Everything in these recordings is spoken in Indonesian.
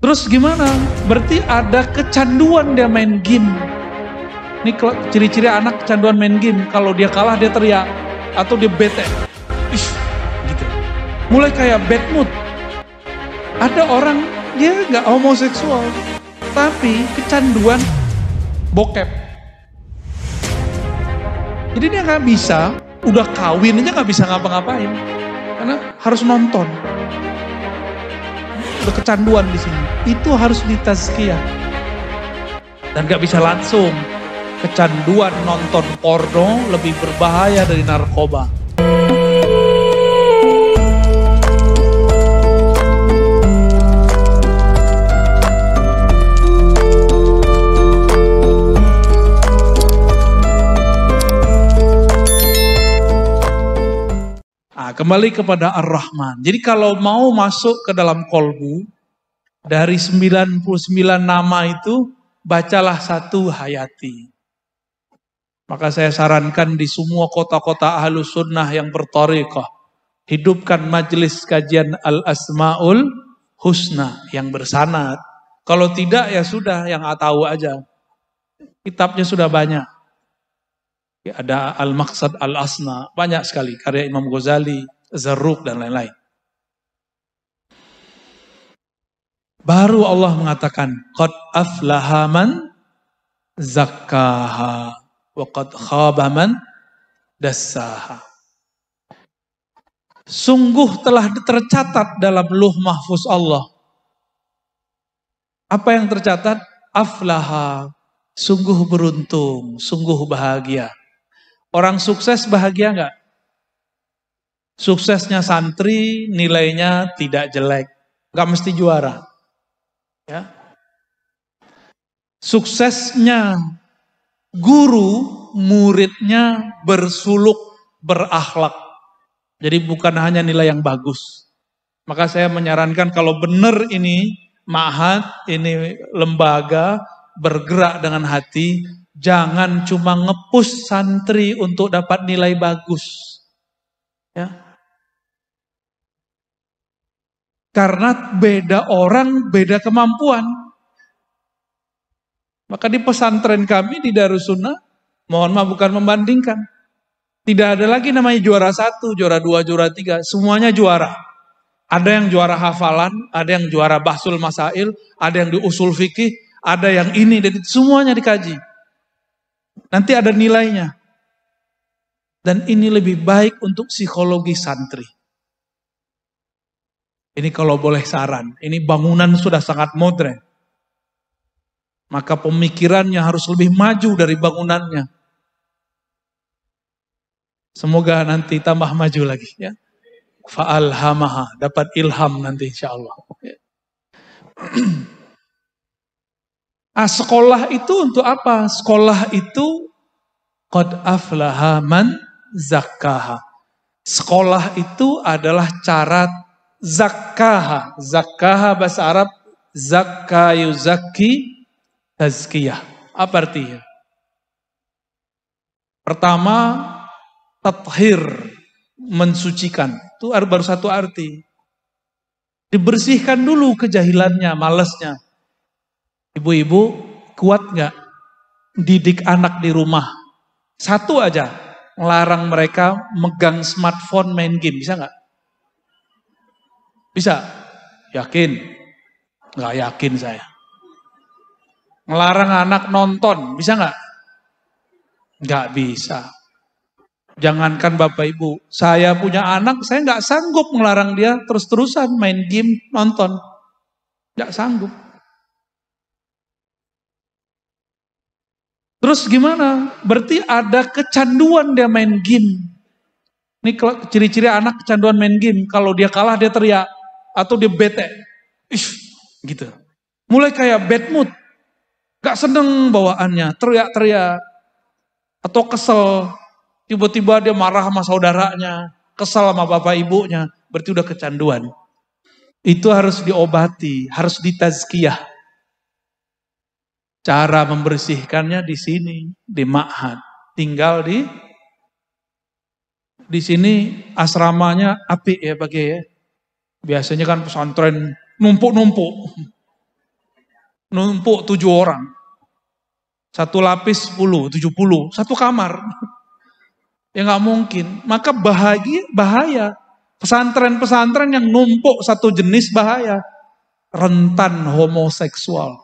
Terus gimana? Berarti ada kecanduan dia main game. Ini ciri-ciri anak kecanduan main game. Kalau dia kalah dia teriak. Atau dia bete. Ih, gitu. Mulai kayak bad mood. Ada orang, dia nggak homoseksual. Tapi kecanduan bokep. Jadi dia nggak bisa, udah kawin aja nggak bisa ngapa-ngapain. Karena harus nonton. Udah kecanduan di sini. Itu harus ditazkiyah. Dan gak bisa langsung. Kecanduan nonton porno lebih berbahaya dari narkoba. Kembali kepada Ar-Rahman. Jadi kalau mau masuk ke dalam kolbu, dari 99 nama itu, bacalah satu Hayati. Maka saya sarankan di semua kota-kota Ahlus Sunnah yang berthariqah, hidupkan majelis kajian Al-Asma'ul Husna yang bersanad. Kalau tidak ya sudah, yang tahu aja. Kitabnya sudah banyak. Ada Al-Maqsad Al-Asna, banyak sekali karya Imam Ghazali, Zarruq dan lain-lain. Baru Allah mengatakan, qad aflaha man zakkaha wa qad khaba man dassaha. Sungguh telah tercatat dalam Lauh Mahfuz Allah. Apa yang tercatat? Aflaha, sungguh beruntung, sungguh bahagia. Orang sukses bahagia enggak? Suksesnya santri nilainya tidak jelek. Enggak mesti juara. Ya. Suksesnya guru, muridnya bersuluk, berakhlak. Jadi bukan hanya nilai yang bagus. Maka saya menyarankan kalau benar ini ma'had, ini lembaga bergerak dengan hati, jangan cuma nge-push santri untuk dapat nilai bagus. Ya. Karena beda orang, beda kemampuan. Maka di pesantren kami di Darussunnah, mohon maaf bukan membandingkan. Tidak ada lagi namanya juara 1, juara 2, juara 3. Semuanya juara. Ada yang juara hafalan, ada yang juara bahsul masail, ada yang di usul fikih, ada yang ini, dan semuanya dikaji. Nanti ada nilainya. Dan ini lebih baik untuk psikologi santri. Ini kalau boleh saran, ini bangunan sudah sangat modern. Maka pemikirannya harus lebih maju dari bangunannya. Semoga nanti tambah maju lagi ya. Fa'alhamaha, dapat ilham nanti insyaallah. Sekolah itu untuk apa? Sekolah itu qad aflaha man zakkaha. Sekolah itu adalah cara zakkaha. Zakkaha bahasa Arab zakka yuzakki tazkiyah. Apa artinya? Pertama, tathir, mensucikan. Itu baru satu arti. Dibersihkan dulu kejahilannya, malasnya. Ibu-ibu kuat nggak didik anak di rumah? Satu aja, melarang mereka megang smartphone main game, bisa nggak? Bisa? Yakin? Nggak yakin saya. Melarang anak nonton, bisa nggak? Nggak bisa. Jangankan Bapak Ibu, saya punya anak, saya nggak sanggup melarang dia terus-terusan main game, nonton. Nggak sanggup. Terus gimana? Berarti ada kecanduan dia main game. Ini ciri-ciri anak kecanduan main game. Kalau dia kalah dia teriak. Atau dia bete. Ih, gitu. Mulai kayak bad mood. Gak seneng bawaannya, teriak-teriak. Atau kesel. Tiba-tiba dia marah sama saudaranya. Kesel sama bapak ibunya. Berarti udah kecanduan. Itu harus diobati. Harus ditazkiyah. Cara membersihkannya di sini, di ma'had. Tinggal di sini asramanya apik ya Pak ya. Biasanya kan pesantren numpuk-numpuk. numpuk 7 orang. Satu lapis 10, 70, satu kamar. Ya nggak mungkin. Maka bahaya. Pesantren-pesantren yang numpuk satu jenis bahaya. Rentan homoseksual.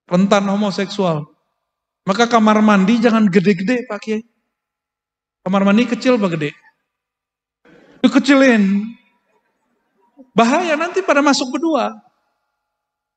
Rentan homoseksual. Maka kamar mandi jangan gede-gede Pak Kiai. Kamar mandi kecil apa gede? Dikecilin. Bahaya nanti pada masuk berdua.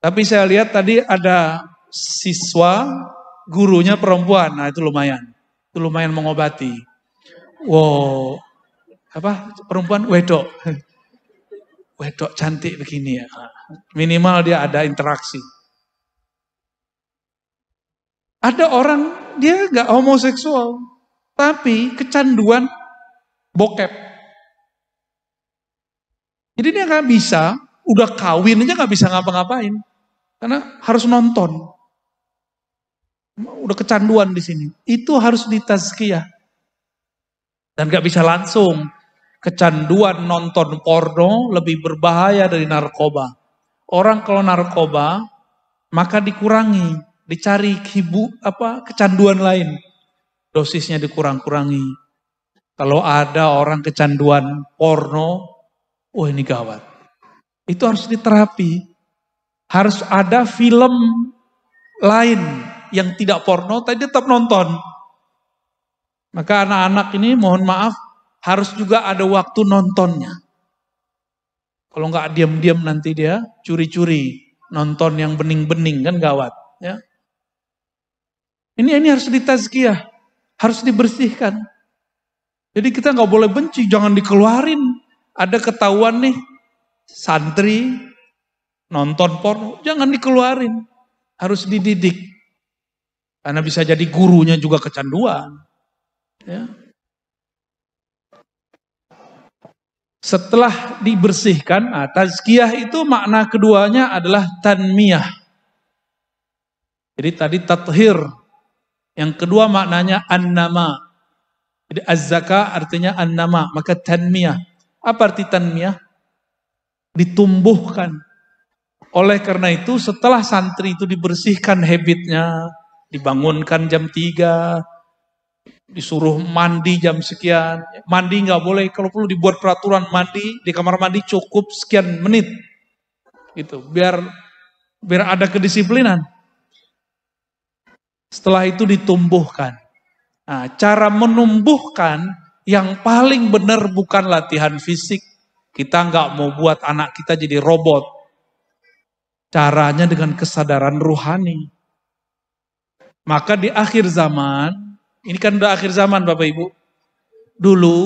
Tapi saya lihat tadi ada siswa, gurunya perempuan. Nah itu lumayan. Itu lumayan mengobati. Wow, apa perempuan wedok. Wedok cantik begini ya. Minimal dia ada interaksi. Ada orang dia nggak homoseksual, tapi kecanduan bokep. Jadi dia nggak bisa, udah kawin aja nggak bisa ngapa-ngapain, karena harus nonton. Udah kecanduan di sini. Itu harus ditazkiyah. Dan nggak bisa langsung. Kecanduan nonton porno lebih berbahaya dari narkoba. Orang kalau narkoba maka dikurangi, dicari kecanduan lain. Dosisnya dikurang-kurangi. Kalau ada orang kecanduan porno, oh ini gawat. Itu harus diterapi. Harus ada film lain yang tidak porno, tapi tetap nonton. Maka anak-anak ini mohon maaf, harus juga ada waktu nontonnya. Kalau nggak diam-diam nanti dia curi-curi nonton yang bening-bening kan gawat. Ya. Ini harus ditazkiyah, harus dibersihkan. Jadi kita nggak boleh benci, jangan dikeluarin. Ada ketahuan nih santri nonton porno, jangan dikeluarin, harus dididik. Karena bisa jadi gurunya juga kecanduan. Ya. Setelah dibersihkan, tazkiyah itu makna keduanya adalah tanmiyah. Jadi tadi tathir, yang kedua maknanya an-nama. Jadi az-zaka artinya an-nama, maka tanmiyah. Apa arti tanmiyah? Ditumbuhkan. Oleh karena itu setelah santri itu dibersihkan habitnya, dibangunkan jam 3, disuruh mandi jam sekian, mandi nggak boleh, kalau perlu dibuat peraturan mandi di kamar mandi cukup sekian menit, gitu, biar ada kedisiplinan. Setelah itu ditumbuhkan. Nah, cara menumbuhkan yang paling benar bukan latihan fisik. Kita nggak mau buat anak kita jadi robot. Caranya dengan kesadaran ruhani. Maka di akhir zaman, ini kan udah akhir zaman Bapak Ibu. Dulu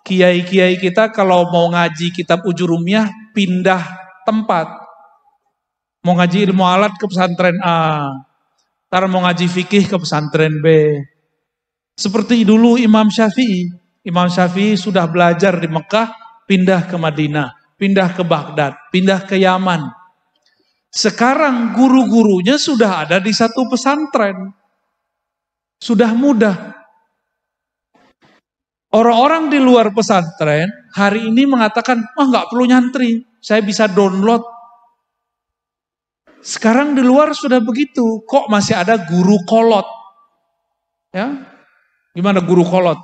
kiai-kiai kita kalau mau ngaji kitab Ujurumiyah pindah tempat. Mau ngaji ilmu alat ke pesantren A. Ntar mau ngaji fikih ke pesantren B. Seperti dulu Imam Syafi'i. Imam Syafi'i sudah belajar di Mekah, pindah ke Madinah, pindah ke Baghdad, pindah ke Yaman. Sekarang guru-gurunya sudah ada di satu pesantren. Sudah mudah. Orang-orang di luar pesantren hari ini mengatakan, nggak perlu nyantri, saya bisa download. Sekarang di luar sudah begitu, kok masih ada guru kolot? Ya, gimana guru kolot?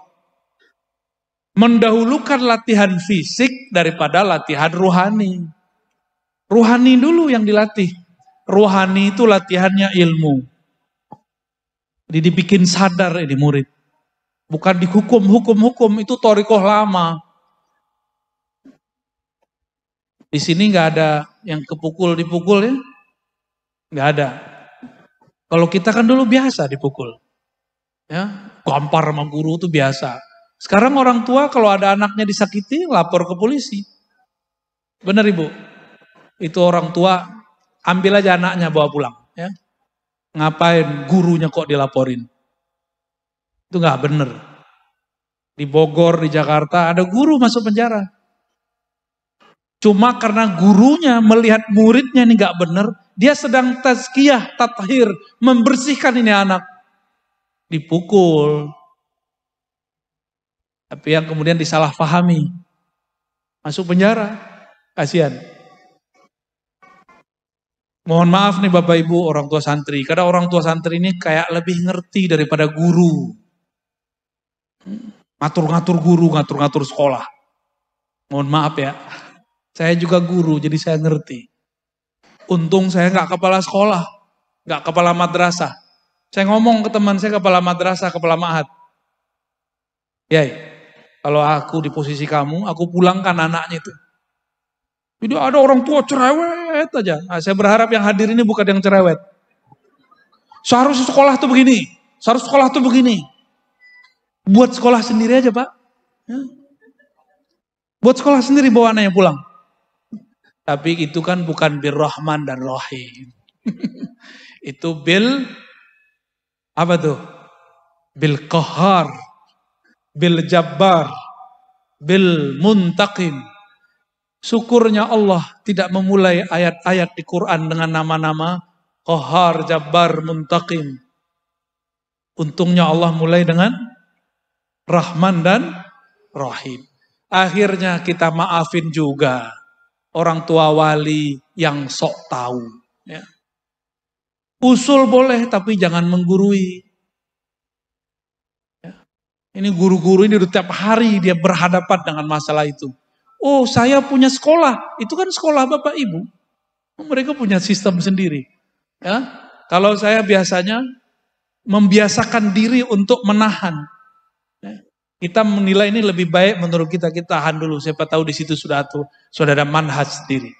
Mendahulukan latihan fisik daripada latihan ruhani. Ruhani dulu yang dilatih. Ruhani itu latihannya ilmu. Jadi dibikin sadar ini murid. Bukan dihukum, itu thorikoh lama. Di sini nggak ada yang dipukul ya. Nggak ada. Kalau kita kan dulu biasa dipukul. Ya, gampar sama guru itu biasa. Sekarang orang tua kalau ada anaknya disakiti lapor ke polisi. Benar Ibu? Itu orang tua ambil aja anaknya bawa pulang. Ya. Ngapain gurunya kok dilaporin? Itu nggak benar. Di Bogor, di Jakarta ada guru masuk penjara. Cuma karena gurunya melihat muridnya ini nggak benar, dia sedang tazkiyah, tathir, membersihkan ini anak. Dipukul. Tapi yang kemudian disalahpahami. Masuk penjara. Kasihan. Mohon maaf nih Bapak Ibu orang tua santri. Kadang orang tua santri ini kayak lebih ngerti daripada guru. Ngatur-ngatur guru, ngatur-ngatur sekolah. Mohon maaf ya. Saya juga guru, jadi saya ngerti. Untung saya nggak kepala sekolah, nggak kepala madrasah. Saya ngomong ke teman saya kepala madrasah, kepala ma'had. Yai, kalau aku di posisi kamu, aku pulangkan anaknya itu. Jadi ada orang tua cerewet aja. Nah, saya berharap yang hadir ini bukan yang cerewet. Seharusnya sekolah tuh begini, seharusnya sekolah tuh begini. Buat sekolah sendiri aja Pak. Ya. Buat sekolah sendiri bawa anaknya pulang. Tapi itu kan bukan bir Rahman dan Rahim. Itu bil apa tuh? Bil Qahar, bil Jabbar, bil Muntaqim. Syukurnya Allah tidak memulai ayat-ayat di Quran dengan nama-nama Qahar, Jabbar, Muntaqim. Untungnya Allah mulai dengan Rahman dan Rahim. Akhirnya kita maafin juga orang tua wali yang sok tahu. Ya. Usul boleh tapi jangan menggurui. Ya. Ini guru-guru ini udah tiap hari dia berhadapan dengan masalah itu. Oh saya punya sekolah, itu kan sekolah Bapak Ibu. Mereka punya sistem sendiri. Ya. Kalau saya biasanya membiasakan diri untuk menahan. Ya. Kita menilai ini lebih baik menurut kita tahan dulu. Siapa tahu di situ sudah ada manhaj sendiri.